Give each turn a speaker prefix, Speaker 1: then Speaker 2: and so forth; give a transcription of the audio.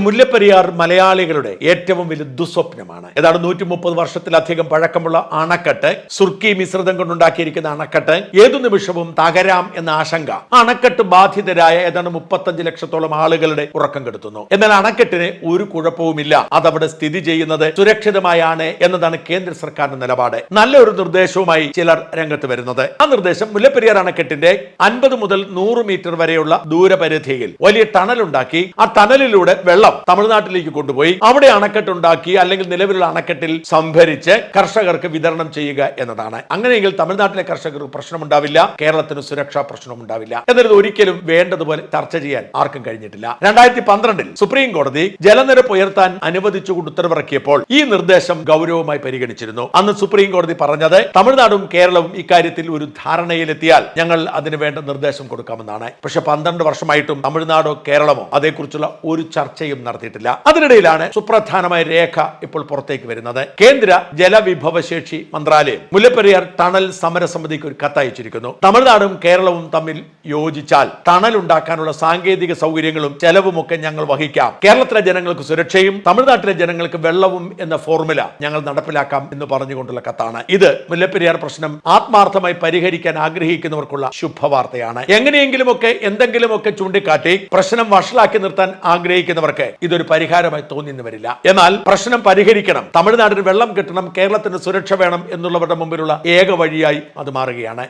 Speaker 1: മുല്ലപ്പെരിയാർ മലയാളികളുടെ ഏറ്റവും വലിയ ദുസ്വപ്നമാണ്. ഏതാണ്ട് 130 വർഷത്തിലധികം പഴക്കമുള്ള അണക്കെട്ട്, സുർക്കി മിശ്രിതം കൊണ്ടുണ്ടാക്കിയിരിക്കുന്ന അണക്കെട്ട് ഏതു നിമിഷവും തകരാം എന്ന ആശങ്ക അണക്കെട്ട് ബാധിതരായ ഏതാണ്ട് 35 ലക്ഷത്തോളം ആളുകളുടെ ഉറക്കം കെടുത്തുന്നു. എന്നാൽ അണക്കെട്ടിന് ഒരു കുഴപ്പവുമില്ല. അതവിടെ സ്ഥിതി ചെയ്യുന്നത് സുരക്ഷിതമായാണ് എന്നതാണ് കേന്ദ്ര സർക്കാരിന്റെ നിലപാട്. നല്ലൊരു നിർദ്ദേശവുമായി ചിലർ രംഗത്ത് വരുന്നത്. ആ നിർദ്ദേശം മുല്ലപ്പെരിയാർ അണക്കെട്ടിന്റെ 50 മുതൽ 100 മീറ്റർ വരെയുള്ള ദൂരപരിധിയിൽ വലിയ ടണൽ ഉണ്ടാക്കി ആ ടണലിലൂടെ വെള്ളം തമിഴ്നാട്ടിലേക്ക് കൊണ്ടുപോയി അവിടെ അണക്കെട്ടുണ്ടാക്കി അല്ലെങ്കിൽ നിലവിലുള്ള അണക്കെട്ടിൽ സംഭരിച്ച് കർഷകർക്ക് വിതരണം ചെയ്യുക എന്നതാണ്. അങ്ങനെയെങ്കിൽ തമിഴ്നാട്ടിലെ കർഷകർക്ക് പ്രശ്നമുണ്ടാവില്ല, കേരളത്തിന് സുരക്ഷാ പ്രശ്നമുണ്ടാവില്ല. എന്നാൽ ഇത് ഒരിക്കലും വേണ്ടതുപോലെ ചർച്ച ചെയ്യാൻ ആർക്കും കഴിഞ്ഞിട്ടില്ല. 2012 സുപ്രീം കോടതി ജലനിരപ്പ് ഉയർത്താൻ അനുവദിച്ചുകൊണ്ട് ഉത്തരവിറക്കിയപ്പോൾ ഈ നിർദ്ദേശം ഗൗരവമായി പരിഗണിച്ചിരുന്നു. അന്ന് സുപ്രീം കോടതി പറഞ്ഞത് തമിഴ്നാടും കേരളവും ഇക്കാര്യത്തിൽ ഒരു ധാരണയിലെത്തിയാൽ ഞങ്ങൾ അതിന് വേണ്ട നിർദ്ദേശം കൊടുക്കാമെന്നാണ്. പക്ഷെ 12 വർഷമായിട്ടും തമിഴ്നാടോ കേരളമോ അതേക്കുറിച്ചുള്ള ഒരു ചർച്ചയും നടത്തിയിട്ടില്ല. അതിനിടയിലാണ് സുപ്രധാനമായ രേഖ ഇപ്പോൾ പുറത്തേക്ക് വരുന്നത്. കേന്ദ്ര ജലവിഭവശേഷി മന്ത്രാലയം മുല്ലപ്പെരിയാർ ടണൽ സമരസമിതിക്ക് ഒരു കത്തയച്ചിരിക്കുന്നു. തമിഴ്നാടും കേരളവും തമ്മിൽ യോജിച്ചാൽ ടണൽ ഉണ്ടാക്കാനുള്ള സാങ്കേതിക സൗകര്യങ്ങളും ചെലവുമൊക്കെ ഞങ്ങൾ വഹിക്കാം. കേരളത്തിലെ ജനങ്ങൾക്ക് സുരക്ഷയും തമിഴ്നാട്ടിലെ ജനങ്ങൾക്ക് വെള്ളവും എന്ന ഫോർമുല ഞങ്ങൾ നടപ്പിലാക്കാം എന്ന് പറഞ്ഞുകൊണ്ടുള്ള കത്താണ്. ഇത് മുല്ലപ്പെരിയാർ പ്രശ്നം ആത്മാർത്ഥമായി പരിഹരിക്കാൻ ആഗ്രഹിക്കുന്നവർക്കുള്ള ശുഭവാർത്തയാണ്. എങ്ങനെയെങ്കിലുമൊക്കെ എന്തെങ്കിലുമൊക്കെ ചൂണ്ടിക്കാട്ടി പ്രശ്നം വഷളാക്കി നിർത്താൻ ആഗ്രഹിക്കുന്നവർക്ക് ഇതൊരു പരിഹാരമായി തോന്നിയെന്ന് വരില്ല. എന്നാൽ പ്രശ്നം പരിഹരിക്കണം, തമിഴ്നാടിന് വെള്ളം കിട്ടണം, കേരളത്തിന് സുരക്ഷ വേണം എന്നുള്ളവരുടെ മുമ്പിലുള്ള ഏക വഴിയായി അത് മാറുകയാണ്.